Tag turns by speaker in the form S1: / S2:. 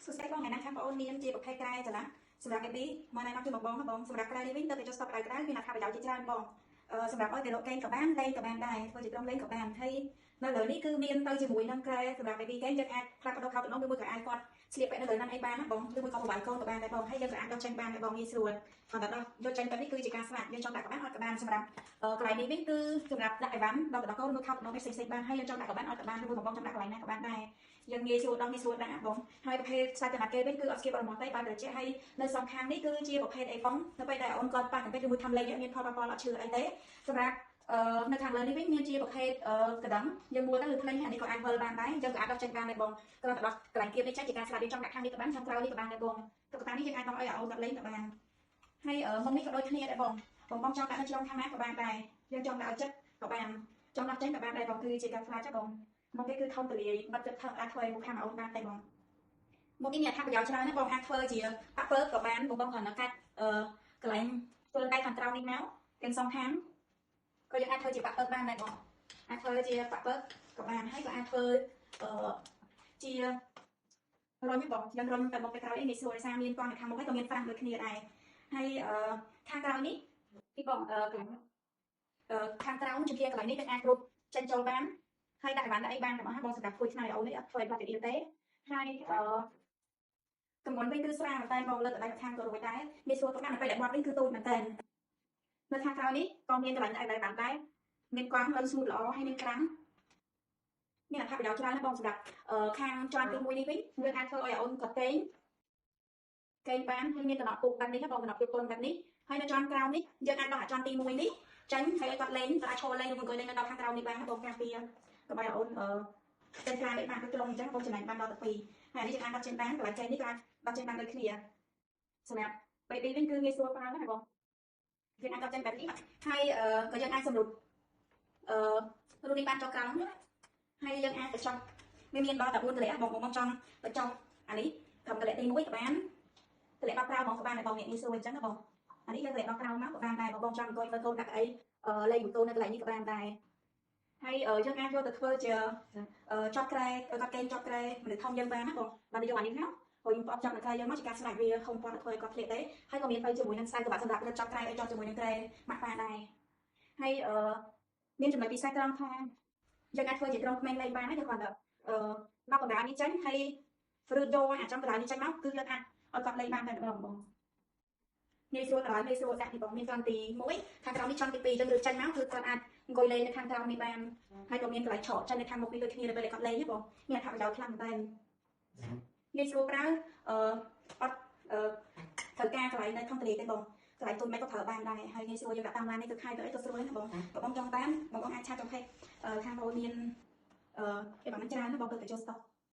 S1: សួស្តីបងថ្ងៃណាខាងបងអូនមានជាប្រភេទក្រែចលះសម្រាប់ baby មកណែនាំជូនបងសម្រាប់ក្រែនេះវិញទៅចុះស្តុកក្រៅមានអត្ថប្រយោជន៍ជាច្រើនបងសម្រាប់ឲ្យទៅលោកកេងក៏បានលេងក៏បានដែរធ្វើជាក្រុមលេងក៏បានហើយនៅលើនេះគឺមានទៅជាមួយនឹងក្រែសម្រាប់ baby កេងយើងអាចផ្លាស់ប្ដូរខោតំណងឬមួយក៏អាចគាត់ស្លៀកពាក់នៅលើហ្នឹងអីបានណាបងឬមួយក៏ប្រវាយកូនក៏បានដែរបងហើយយើងក៏អាចដុសចេញបានដែរបងងាយស្រួលគាត់តែដុសយកចេញទៅនេះគឺជាការស្វាក់យើងចង់ដាក់ក៏បានអត់ក៏បានសម្រាប់កន្លែងនេះវិញគឺសម្រាប់ដាក់អីវ៉ាន់ដល់ទៅដល់កូនឬខោតំណងផ្សេងៗបានហើយយើងចង់ដាក់ក៏បានអត់ក៏បានឬមួយបងចង់ដាក់កន្លែងណាក៏បានដែរយើងងាយស្រួលដល់ងាយស្រួលដាក់បងហើយប្រភេទខ្សែកណាត់គេវិញគឺអត់ស្គីបអត់មកទេបានត្រជាក់ហើយនៅសងខាងនេះគឺជាប្រភេទអីបងនៅពេលដែលអូនគាត់ប៉ះកន្ពេចឬមួយធ្វើលេងមានផលប៉ះពាល់អត់ឈឺអីទេសម្រាប់នៅខាងលើនេះវិញមានជាប្រភេទកណ្ដឹងយើងមួលទៅគឺភ្លេងអានេះក៏អាចវិលបានដែរយើងក៏អាចដោះចេញបានដែរបងគ្រាន់តែដោះកន្លែងគៀបនេះចេញជាការស្លាប់យើងចង់ដាក់ខាងនេះក៏បានខាងក្រៅនេះក៏បានដែរបងតុក្កតានេះយើងអាចដោះឲ្យអូនគាត់លេងក៏បានហើយមុំនេះក៏ដូចគ្នាដែរបងចង់ដាក់នៅក្នុងខាងណាក៏បានដែរយើងចង់ដាក់ឲ្យចិត្តក៏បានចង់ដោះចេញក៏បានដែរបងគឺជាការស្លាប់ចាបងមកគេគឺធំទលាយបាត់ចិត្តថឹងអាចធ្វើឲ្យមុខខាងអូនបានដែរបងមកនេះមានអត្ថប្រយោជន៍ច្រើនណាស់បងអាចធ្វើជាប៉ាក់ពើក៏បានបងគ្រាន់តែកាត់កន្លែងធ្វើដៃខាងក្រៅនេះមកទាំងសងខាងក៏យើងអាចធ្វើជាប៉ាក់ពើបានដែរបងអាចធ្វើជាប៉ាក់ពើក៏បានហើយក៏អាចធ្វើជារុញបងយើងរុញទៅមុខទៅក្រោយនេះងាយស្រួលដោយសារមានកងនៅខាងមុខហើយក៏មានហ្វាំងដូចគ្នាដែរហើយខាងក្រោយនេះពីបងខាងក្រោមជាកន្លែងនេះយើងអាចគ្រប់ចេញចូលបានហើយដាក់អីវ៉ាន់ដាក់អីបានតែបងសម្រាប់ធ្វើឆ្នៃអូននេះអត់ធ្វើឲ្យបាត់ទៀតទេហើយកម្ពុជាវិញគឺស្រាលតែបងលើកដៃខាងក៏រួចដែរងាយស្រួលទៅបានទៅតែបាត់វិញគឺទូចមែនតើនៅខាងក្រោយនេះក៏មានកន្លែងដាក់អីបានដែរមានកងលិនស្មូតល្អហើយមានក្រាំមានអត្ថប្រយោជន៍ច្រើនណាស់បងសម្រាប់ខាងជាន់ទី1នេះវិញយើងអាចធ្វើឲ្យអូនគាត់កេងបានហើយមានតំណក់ពុកបែបនេះបងតំណក់ពុកកូនបែបនេះហើយនៅជាន់ក្រោមនេះយើងអាចដោះអាជាន់ទី1នេះចាញ់ហើយឲ្យគាត់លេងគាត់អាចឈរលេងឬមួយក៏លេងនៅដល់ខាងក្រោមនេះបានបងការពារកុំឲ្យអូនចេញខ្លាលេងបានដូចក្រុមអញ្ចឹងបងចំណេញបានដល់ទៅ2ហើយនេះយើងអាចដោះចេញបានកន្លែងចេញនេះក៏អាចដោះចេញបានដូចគ្នាសម្រាប់ baby វិញគឺងាយស្រួលប្រើណាស់បងយើងអាចដោះចេញបែបនេះហើយក៏យើងអាចសម្រុតរូបនេះបានចុះក្រោមហើយយើងអាចទៅចុះមានដល់តែ4តម្លាក់បងចង់ទៅចុះអានេះត្រឹមតម្លាក់ទី1ក៏បានតម្លាក់ដល់ក្រោមបងក៏បានដែរបងងាយស្រួលអញ្ចឹងណាបងអានេះយើងតម្លាក់ដល់ក្រោមមកក៏បានដែរបងចង់អង្គុយធ្វើកូនដាក់អីលេងម៉ូតូនៅកន្លែងនេះក៏បានដែរហើយយើងអាចយកទៅធ្វើជាចប់ក្រែគាត់កេងចប់ក្រែមនុស្សធំយើងបានណាបងបានយកអានេះមកហើយយើងបបចាប់នៅក្រែយើងមកជាការស្លាច់វាkhôngប៉ុនធ្វើឲ្យគាត់ធ្លាក់ទេហើយក៏មានទៅជាមួយនឹងខ្សែក្បាច់សម្រាប់លើចប់ក្រែឲ្យចប់ជាមួយនឹងក្រែម៉ាក់ប៉ាដែរហើយមានចំណុចពិសេសត្រង់ថាយើងអាចធ្វើជាក្រុមក្មេងលេងបានណាយើងគាត់ដល់កណ្ដាលនេះចេញហើយឬយកអាចចំកណ្ដាលនេះចេញមកគឺយើងអាចឲ្យគាត់លេងបានតែម្ដងបងងាយស្រួលកន្លែងងាយស្រួលដាក់ទីបងមានចន្ទទី1ខាងក្រោមនេះចន្ទទី2យើងឬចេញមកគឺគាត់អាចអង្គុយលេងនៅខាងក្រោមនេះបានហើយក៏មានកន្លែងឆក់ចេញនៅខាងមុខនេះដូចគ្នានៅពេលគាត់លេងបងមានអត្ថប្រយោជន៍ខ្លាំងមែនងាយស្រួលប្រើអត់ត្រូវការកន្លែងនៅក្នុងទន្លេទេបងកន្លែងទុនមិនក៏ប្រើបានដែរហើយងាយស្រួលយើងដាក់តាមឡាននេះទៅខែទៅអីក៏ស្រួលណាបងចង់តាមបងអាចឆាតចំហេះខាងបងមានគេបានច្រើនណាបងទៅចូលស្តុក